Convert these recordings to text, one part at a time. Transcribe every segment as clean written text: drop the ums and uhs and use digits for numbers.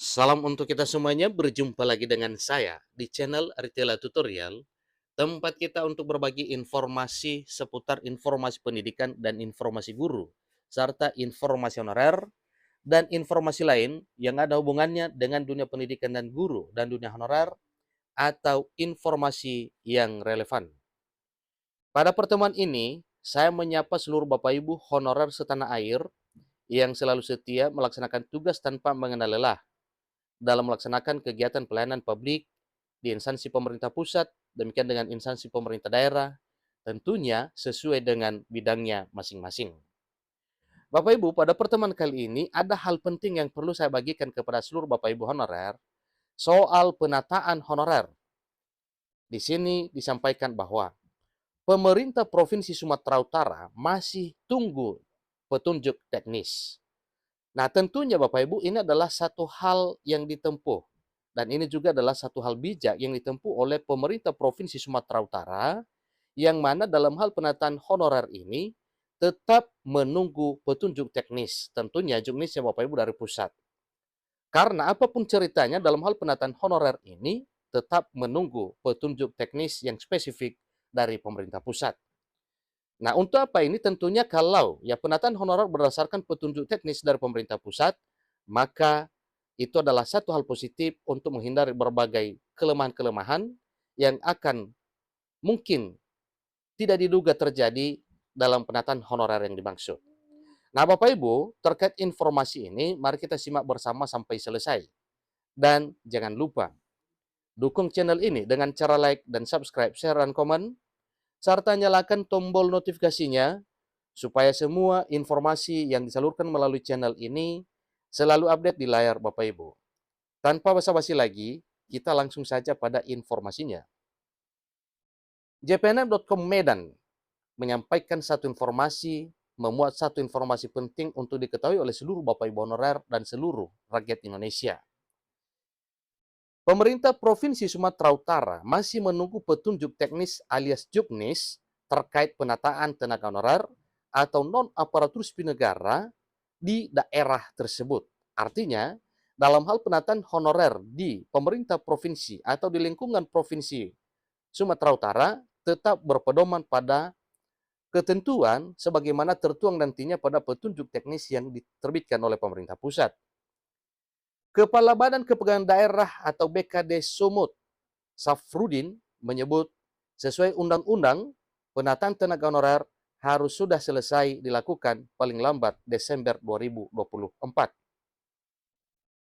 Salam untuk kita semuanya, berjumpa lagi dengan saya di channel Aritela Tutorial, tempat kita untuk berbagi informasi seputar informasi pendidikan dan informasi guru, serta informasi honorer dan informasi lain yang ada hubungannya dengan dunia pendidikan dan guru dan dunia honorer atau informasi yang relevan. Pada pertemuan ini, saya menyapa seluruh Bapak Ibu honorer setanah air yang selalu setia melaksanakan tugas tanpa mengenal lelah dalam melaksanakan kegiatan pelayanan publik di instansi pemerintah pusat, demikian dengan instansi pemerintah daerah, tentunya sesuai dengan bidangnya masing-masing. Bapak Ibu, pada pertemuan kali ini ada hal penting yang perlu saya bagikan kepada seluruh Bapak Ibu honorer soal penataan honorer. Di sini disampaikan bahwa pemerintah Provinsi Sumatera Utara masih tunggu petunjuk teknis. Nah, tentunya Bapak Ibu ini adalah satu hal yang ditempuh dan ini juga adalah satu hal bijak yang ditempuh oleh pemerintah Provinsi Sumatera Utara yang mana dalam hal penataan honorer ini tetap menunggu petunjuk teknis, tentunya juknisnya Bapak Ibu dari pusat. Karena apapun ceritanya dalam hal penataan honorer ini tetap menunggu petunjuk teknis yang spesifik dari pemerintah pusat. Nah, untuk apa ini? Tentunya kalau ya penataan honorer berdasarkan petunjuk teknis dari pemerintah pusat, maka itu adalah satu hal positif untuk menghindari berbagai kelemahan-kelemahan yang akan mungkin tidak diduga terjadi dalam penataan honorer yang dimaksud. Nah, Bapak Ibu, terkait informasi ini, mari kita simak bersama sampai selesai. Dan jangan lupa, dukung channel ini dengan cara like dan subscribe, share, dan komen, serta nyalakan tombol notifikasinya supaya semua informasi yang disalurkan melalui channel ini selalu update di layar Bapak Ibu. Tanpa basa-basi lagi, kita langsung saja pada informasinya. jpnm.com Medan menyampaikan satu informasi, memuat satu informasi penting untuk diketahui oleh seluruh Bapak Ibu honorer dan seluruh rakyat Indonesia. Pemerintah Provinsi Sumatera Utara masih menunggu petunjuk teknis alias juknis terkait penataan tenaga honorer atau non-aparatur sipil negara di daerah tersebut. Artinya, dalam hal penataan honorer di pemerintah provinsi atau di lingkungan Provinsi Sumatera Utara tetap berpedoman pada ketentuan sebagaimana tertuang nantinya pada petunjuk teknis yang diterbitkan oleh pemerintah pusat. Kepala Badan Kepegawaian Daerah atau BKD Sumut, Safrudin, menyebut sesuai undang-undang, penataan tenaga honorer harus sudah selesai dilakukan paling lambat Desember 2024.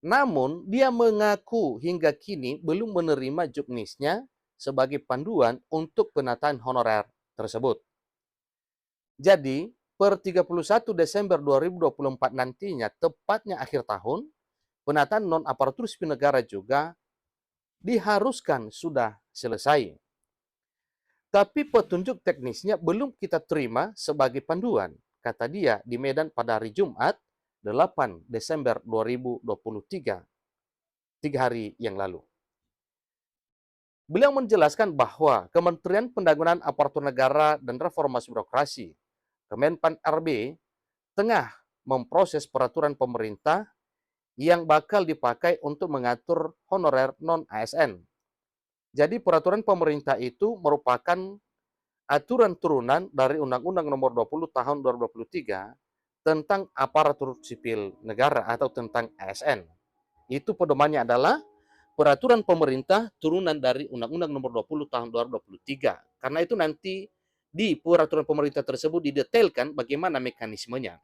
Namun, dia mengaku hingga kini belum menerima juknisnya sebagai panduan untuk penataan honorer tersebut. Jadi, per 31 Desember 2024 nantinya, tepatnya akhir tahun, penataan non-aparatur sipil negara juga diharuskan sudah selesai. Tapi petunjuk teknisnya belum kita terima sebagai panduan, kata dia di Medan pada hari Jumat 8 Desember 2023, 3 hari yang lalu. Beliau menjelaskan bahwa Kementerian Pendagangan Aparatur Negara dan Reformasi Birokrasi, Kemenpan RB, tengah memproses peraturan pemerintah yang bakal dipakai untuk mengatur honorer non-ASN. Jadi peraturan pemerintah itu merupakan aturan turunan dari Undang-Undang Nomor 20 Tahun 2023 tentang aparatur sipil negara atau tentang ASN. Itu pedomannya adalah peraturan pemerintah turunan dari Undang-Undang Nomor 20 Tahun 2023. Karena itu nanti di peraturan pemerintah tersebut didetailkan bagaimana mekanismenya.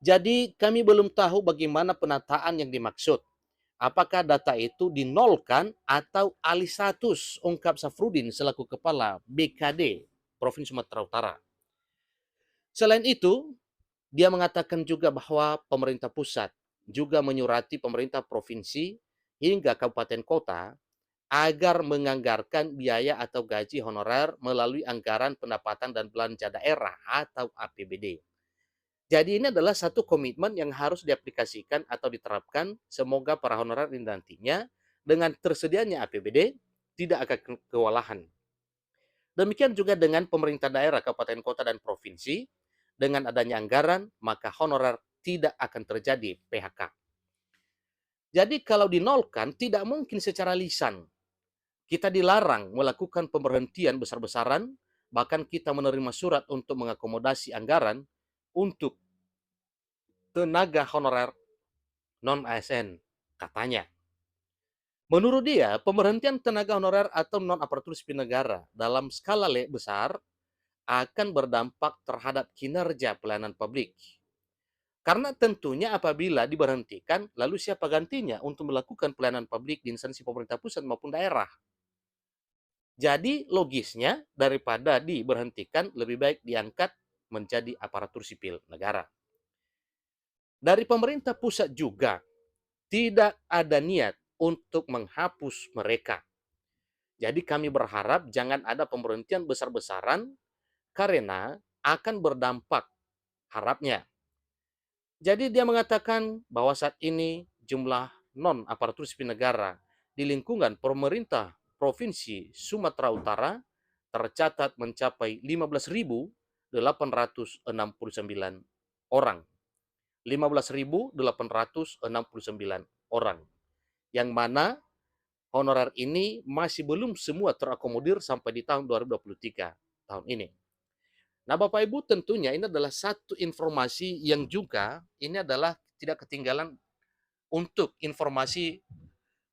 Jadi kami belum tahu bagaimana penataan yang dimaksud. Apakah data itu dinolkan atau alih status, ungkap Safrudin selaku Kepala BKD Provinsi Sumatera Utara. Selain itu, dia mengatakan juga bahwa pemerintah pusat juga menyurati pemerintah provinsi hingga kabupaten kota agar menganggarkan biaya atau gaji honorer melalui anggaran pendapatan dan belanja daerah atau APBD. Jadi ini adalah satu komitmen yang harus diaplikasikan atau diterapkan. Semoga para honorer ini nantinya dengan tersedianya APBD tidak akan kewalahan. Demikian juga dengan pemerintah daerah, kabupaten, kota, dan provinsi. Dengan adanya anggaran, maka honorer tidak akan terjadi PHK. Jadi kalau dinolkan, tidak mungkin secara lisan. Kita dilarang melakukan pemberhentian besar-besaran, bahkan kita menerima surat untuk mengakomodasi anggaran untuk tenaga honorer non-ASN, katanya. Menurut dia, pemberhentian tenaga honorer atau non-aparatur sipil negara dalam skala besar akan berdampak terhadap kinerja pelayanan publik. Karena tentunya apabila diberhentikan, lalu siapa gantinya untuk melakukan pelayanan publik di instansi pemerintah pusat maupun daerah? Jadi logisnya daripada diberhentikan, lebih baik diangkat menjadi aparatur sipil negara. Dari pemerintah pusat juga tidak ada niat untuk menghapus mereka. Jadi kami berharap jangan ada pemberhentian besar-besaran karena akan berdampak harapnya. Jadi dia mengatakan bahwa saat ini jumlah non-aparatur sipil negara di lingkungan pemerintah Provinsi Sumatera Utara tercatat mencapai 15.869 orang. 15.869 orang. Yang mana honorer ini masih belum semua terakomodir sampai di tahun 2023, tahun ini. Nah, Bapak Ibu, tentunya ini adalah satu informasi yang juga ini adalah tidak ketinggalan untuk informasi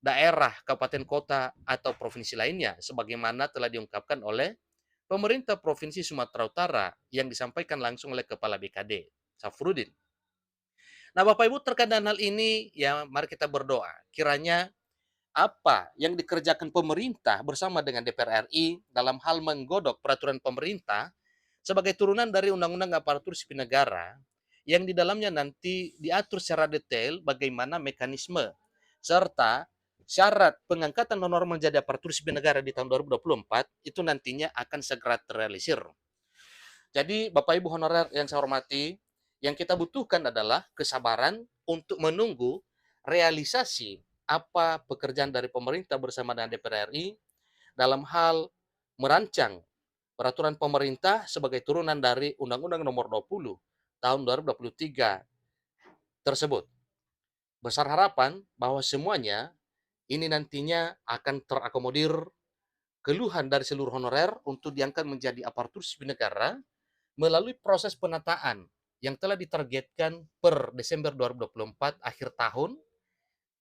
daerah, kabupaten kota, atau provinsi lainnya, sebagaimana telah diungkapkan oleh pemerintah Provinsi Sumatera Utara yang disampaikan langsung oleh Kepala BKD, Safrudin. Nah, Bapak Ibu, terkait dengan hal ini, ya mari kita berdoa. Kiranya apa yang dikerjakan pemerintah bersama dengan DPR RI dalam hal menggodok peraturan pemerintah sebagai turunan dari Undang-Undang Aparatur Sipil Negara yang di dalamnya nanti diatur secara detail bagaimana mekanisme serta syarat pengangkatan honor menjadi aparatur sipil negara di tahun 2024 itu nantinya akan segera terrealisir. Jadi Bapak Ibu honorer yang saya hormati, yang kita butuhkan adalah kesabaran untuk menunggu realisasi apa pekerjaan dari pemerintah bersama dengan DPR RI dalam hal merancang peraturan pemerintah sebagai turunan dari Undang-Undang Nomor 20 tahun 2023 tersebut. Besar harapan bahwa semuanya ini nantinya akan terakomodir keluhan dari seluruh honorer untuk diangkat menjadi aparatur sipil negara melalui proses penataan yang telah ditargetkan per Desember 2024 akhir tahun,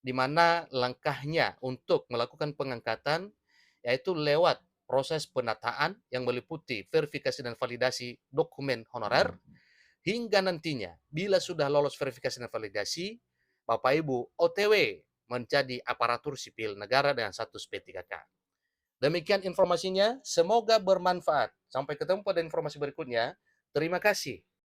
di mana langkahnya untuk melakukan pengangkatan yaitu lewat proses penataan yang meliputi verifikasi dan validasi dokumen honorer, hingga nantinya bila sudah lolos verifikasi dan validasi, Bapak Ibu OTW menjadi aparatur sipil negara dengan status P3K. Demikian informasinya, semoga bermanfaat. Sampai ketemu pada informasi berikutnya. Terima kasih.